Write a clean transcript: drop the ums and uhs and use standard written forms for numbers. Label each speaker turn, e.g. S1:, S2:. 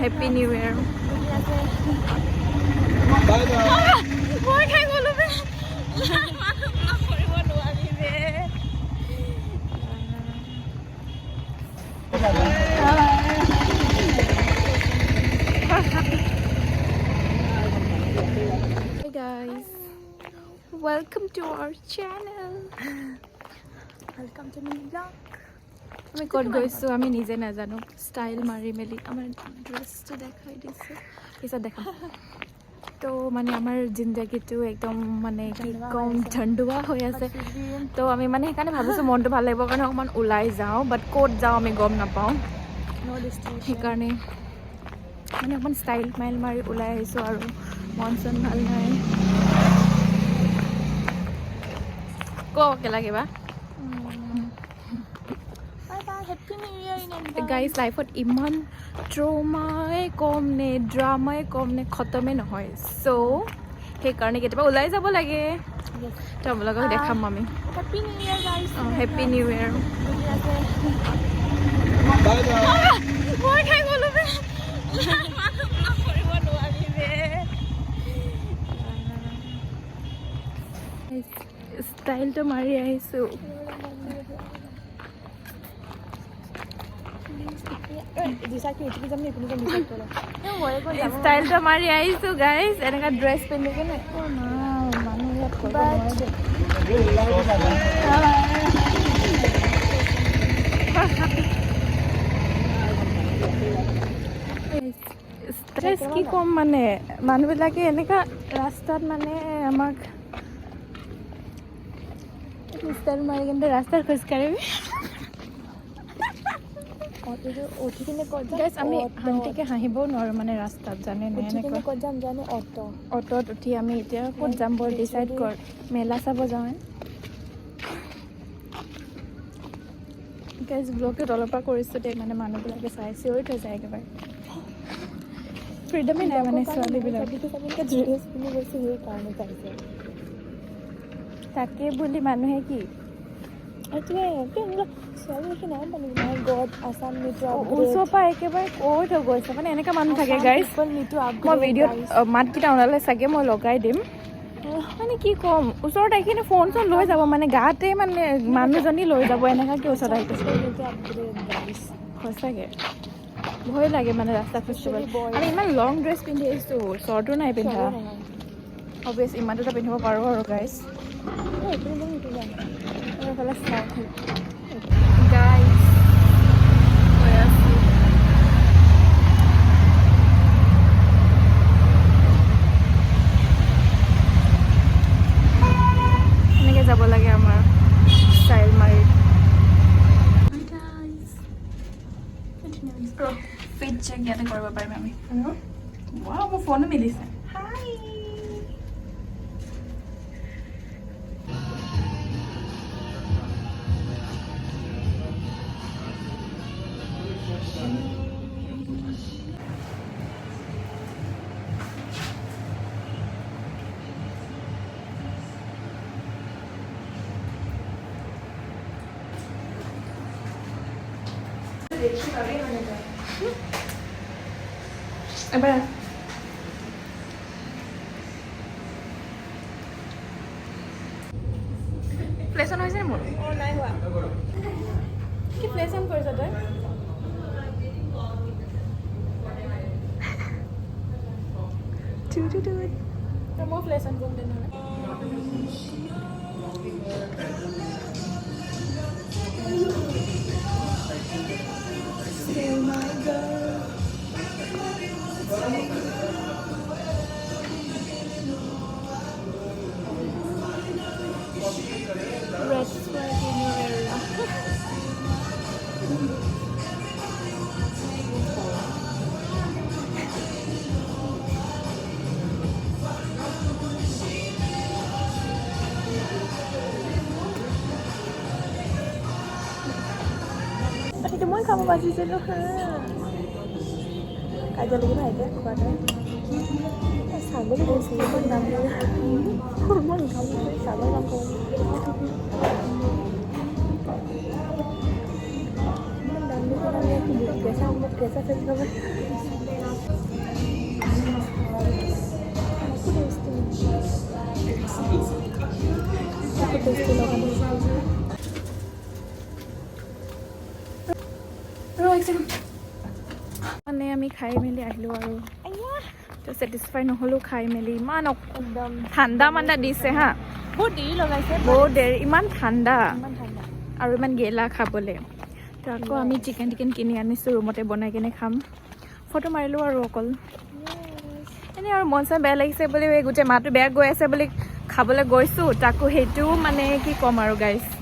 S1: Happy New Year.
S2: Bye bye.
S1: মই খাই গ'লো বে কৰিব নোৱাৰি বে Hey guys, welcome to our channel.
S3: Welcome to my vlog.
S1: আমি ক'ত গৈছোঁ আমি নিজে নাজানো ষ্টাইল মাৰি মেলি আমাৰ ড্ৰেছটো দেখাই দিছোঁ পিছত দেখাম তো মানে আমাৰ জিন্দগীটো একদম মানে কি কম ঝণ্ডুৱা হৈ আছে তো আমি মানে সেইকাৰণে ভাবিছোঁ মনটো ভাল লাগিব কাৰণে অকণমান ওলাই যাওঁ বাট ক'ত যাওঁ আমি গম নাপাওঁ সেইকাৰণে মানে অকণমান ষ্টাইল মাইল মাৰি ওলাই আহিছোঁ আৰু মন চন ভাল নাই কেলা কিবা
S3: Happy New Year in advance.
S1: Guys লাইফত ইমান ট্ৰমাই কম নে ড্ৰামাই কম নে খতমে নহয় চ' সেইকাৰণে কেতিয়াবা ওলাই যাব লাগে তোমালোকক দেখাম আমি
S3: Happy New Year, guys.
S1: Happy new year
S2: Bye bye.
S1: মই খাই গ'লো বে কৰিব নোৱাৰি বে ষ্টাইলটো মাৰি আহিছোঁ ষ্টাইলটো মাৰি আহিছোঁ গাইজ এনেকুৱা ড্ৰেছ পিন্ধি কিনে ড্ৰেছ কি ক'ম মানে মানুহবিলাকে এনেকুৱা ৰাস্তাত মানে আমাক ষ্টাইল মাৰি কিন্তু ৰাস্তাত খোজকাঢ়িবি আমি শান্তিকে হাঁহিবও নোৱাৰোঁ মানে ৰাস্তাত জানে নে এনেকুৱা অ'টত উঠি আমি এতিয়া ক'ত যাম বৰ ডিচাইড কৰ মেলা চাব যাওঁ গাইজ ব্লগটো তলৰ পৰা কৰিছোঁ দেই মানে মানুহবিলাকে চাই চিঞৰি থৈ যায় একেবাৰে ফ্ৰীডমেই নাই মানে ছোৱালীবিলাক তাকে বুলি মানুহে কি ওচৰৰ পৰা একেবাৰে কৈ থৈ গৈছে মানে এনেকুৱা মানুহ থাকে গাইজ মই ভিডিঅ'ত মাতকেইটা ওলালে চাগে মই লগাই দিম মানে কি ক'ম ওচৰত আহি কিনে ফোন চোন লৈ যাব মানে গাতে মানে মানুহজনী লৈ যাব এনেকুৱাকৈ ওচৰত আহি সঁচাকৈ ভয় লাগে মানে ৰাস্তা ফেষ্টিভেল আমি ইমান লং ড্ৰেছ পিন্ধি আহিছোঁ শ্বৰ্টো নাই পিন্ধা অভিয়াছ ইমানটোতো পিন্ধিব পাৰোঁ আৰু গাইজ এইফালে চাওঁ গাইজ কৈ আছোঁ এনেকৈ যাব লাগে আমাৰ ষ্টাইল মাৰি ফিট চেক ইয়াতে কৰিব পাৰিম আমি ৱাও মোৰ ফোনো মিলিছে এবাৰ ফ্লেশ্যন হৈছে মোৰ নাই হোৱা কি ফ্লেশ্যন কৰিছ তই মই ফ্লেশ্যন কৰিম তেনেহ'লে Still my girl. Red flag in your area. Itu mau kamu pasti sih kaja lagi aja kepada sambil di sini pun namanya hormon kamu sama aku dan itu namanya biasa sih kamu মানে আমি খাই মেলি আহিলোঁ আৰু তো satisfy নহ'লোঁ খাই মেলি ইমান
S3: একদম
S1: ঠাণ্ডা মাণ্ডা দিছে হা
S3: বহুত দেৰি লগাইছে
S1: বহুত দেৰি ইমান ঠাণ্ডা
S3: ইমান ঠাণ্ডা
S1: আৰু ইমান গেলা খাবলৈ তো আকৌ আমি চিকেন কিনি আনিছোঁ ৰুমতে বনাই কিনে খাম ফটো মাৰিলোঁ আৰু অকল এনেই আৰু মন চন বেয়া লাগিছে বুলি গোটেই মাহটো বেয়া গৈ আছে বুলি খাবলৈ গৈছোঁ তাকো সেইটো মানে কি ক'ম আৰু গাইছ